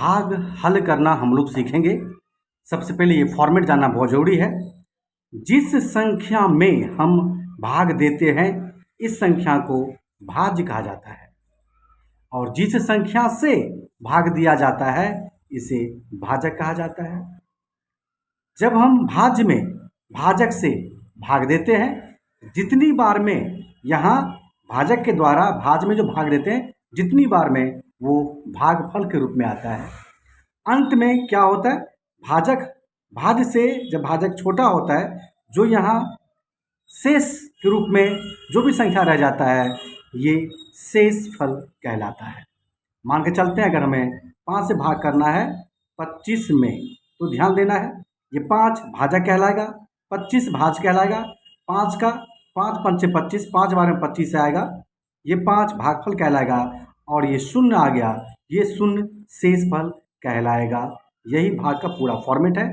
भाग हल करना हम लोग सीखेंगे। सबसे पहले ये फॉर्मेट जानना बहुत ज़रूरी है। जिस संख्या में हम भाग देते हैं इस संख्या को भाज्य कहा जाता है, और जिस संख्या से भाग दिया जाता है इसे भाजक कहा जाता है। जब हम भाज्य में भाजक से भाग देते हैं, जितनी बार में यहाँ भाजक के द्वारा भाज्य में जो भाग देते हैं जितनी बार में वो भागफल के रूप में आता है। अंत में क्या होता है, भाजक भाज्य से जब भाजक छोटा होता है, जो यहाँ शेष के रूप में जो भी संख्या रह जाता है ये शेष फल कहलाता है। मान के चलते हैं अगर हमें 5 से भाग करना है 25 में, तो ध्यान देना है ये 5 भाजक कहलाएगा, 25 भाज्य कहलाएगा। 5 का 5 पंचे 25, 5 बार में 25 आएगा, ये 5 भागफल कहलाएगा, और ये शून्य आ गया, ये शून्य शेष फल कहलाएगा। यही भाग का पूरा फॉर्मेट है।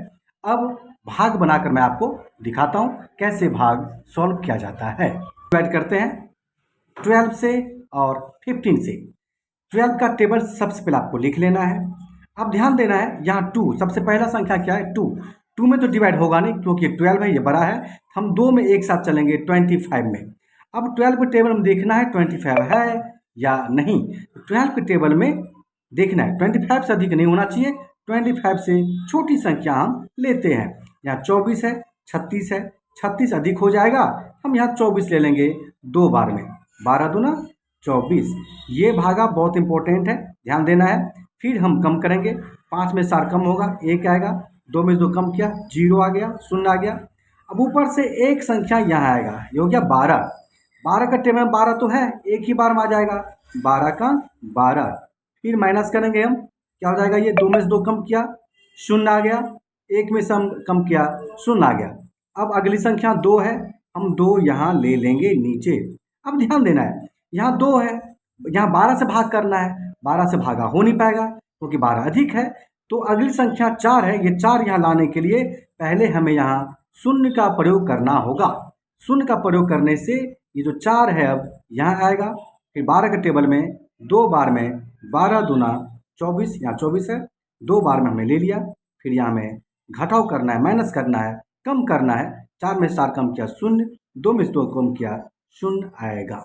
अब भाग बनाकर मैं आपको दिखाता हूँ कैसे भाग सॉल्व किया जाता है। डिवाइड करते हैं 12 से और 15 से। 12 का टेबल सबसे पहले आपको लिख लेना है। अब ध्यान देना है यहाँ 2 सबसे पहला संख्या क्या है, 2 में तो डिवाइड होगा नहीं क्योंकि 12 है, ये बड़ा है। हम 2 में एक साथ चलेंगे 25 में। अब 12 के टेबल में देखना है 25 है या नहीं। 12 के टेबल में देखना है 25 से अधिक नहीं होना चाहिए, 25 से छोटी संख्या हम लेते हैं। यहाँ 24 है, 36 है, 36 अधिक हो जाएगा, हम यहाँ 24 ले लेंगे 2 बार में, 12 दूना 24। ये भागा बहुत इंपॉर्टेंट है, ध्यान देना है। फिर हम कम करेंगे, 5 में 4 कम होगा, 1 आएगा, 2 में 2 कम किया, 0 आ गया, 0 आ गया। अब ऊपर से एक संख्या यहाँ आएगा, ये हो गया 12। 12 का टेबल में 12 तो है, एक ही बार में आ जाएगा, 12 का 12। फिर माइनस करेंगे हम, क्या हो जाएगा, ये 2 में से 2 कम किया, 0 आ गया, 1 में से हम कम किया, 0 आ गया। अब अगली संख्या 2 है, हम 2 यहाँ ले लेंगे नीचे। अब ध्यान देना है यहाँ 2 है, यहाँ 12 से भाग करना है, 12 से भागा हो नहीं पाएगा क्योंकि 12 अधिक है। तो अगली संख्या 4 है, ये 4 यहाँ लाने के लिए पहले हमें यहाँ शून्य का प्रयोग करना होगा। शून्य का प्रयोग करने से ये जो 4 है अब यहाँ आएगा। फिर 12 के टेबल में 2 बार में 12 दूना 24, यहाँ 24 है, 2 बार में हमने ले लिया। फिर यहाँ में घटाव करना है, माइनस करना है, कम करना है। 4 में से 4 कम किया 0, 2 में से 2 कम किया 0 आएगा।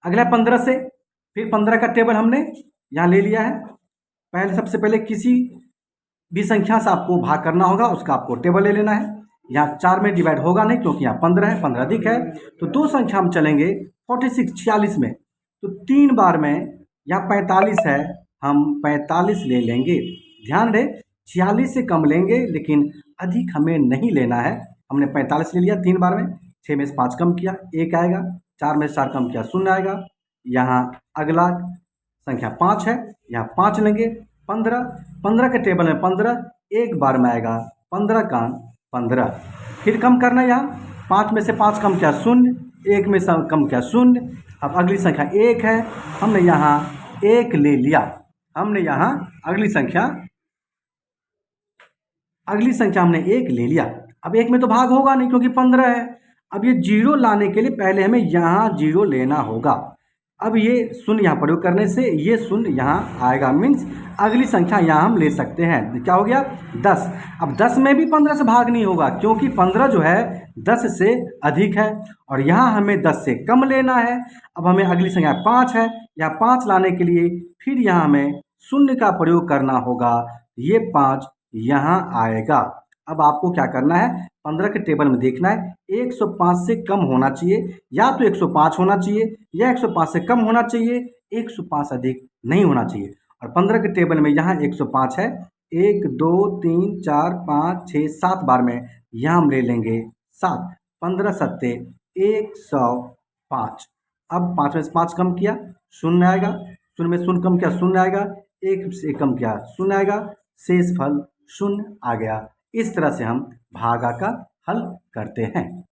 अगला 15 से, फिर 15 का टेबल हमने यहाँ ले लिया है। पहले सबसे पहले किसी भी संख्या से आपको भाग करना होगा, उसका आपको टेबल ले लेना है। यहाँ 4 में डिवाइड होगा नहीं क्योंकि यहाँ 15 है, 15 अधिक है। तो 2 संख्या हम चलेंगे 46 में, तो 3 बार में यहाँ 45 है, हम 45 ले लेंगे। ध्यान रहे 46 से कम लेंगे लेकिन अधिक हमें नहीं लेना है। हमने 45 ले लिया 3 बार में, 6 में से 5 कम किया 1 आएगा, 4 में से 4 कम किया 0 आएगा। यहाँ अगला संख्या 5 है, यहाँ 5 लेंगे। 15 के टेबल में 15 एक बार में आएगा, 15 का 15। फिर कम करना है, यहाँ 5 में से 5 कम किया 0, 1 में से कम किया 0। अब अगली संख्या 1 है, हमने यहाँ 1 ले लिया। हमने यहाँ अगली संख्या हमने 1 ले लिया। अब 1 में तो भाग होगा नहीं क्योंकि 15 है। अब ये 0 लाने के लिए पहले हमें यहाँ 0 लेना होगा। अब ये 0 यहाँ प्रयोग करने से ये 0 यहाँ आएगा, मीन्स अगली संख्या यहाँ हम ले सकते हैं। क्या हो गया 10। अब 10 में भी 15 से भाग नहीं होगा क्योंकि 15 जो है 10 से अधिक है और यहाँ हमें 10 से कम लेना है। अब हमें अगली संख्या 5 है, यहाँ 5 लाने के लिए फिर यहाँ हमें 0 का प्रयोग करना होगा, ये 5 यहाँ आएगा। अब आपको क्या करना है, 15 के टेबल में देखना है 105 से कम होना चाहिए, या तो 105 होना चाहिए या 105 से कम होना चाहिए, 105 अधिक नहीं होना चाहिए। और 15 के टेबल में यहाँ 105 है, 1 2 3 4 5 6 7 बार में यहाँ हम ले लेंगे 7, 15 सत्ते 105। अब 5 में से 5 कम किया 0 आएगा, 0 में 0 कम किया 0 आएगा, 1 से कम किया 0 आएगा, शेष फल 0 आ गया। इस तरह से हम भागा का हल करते हैं।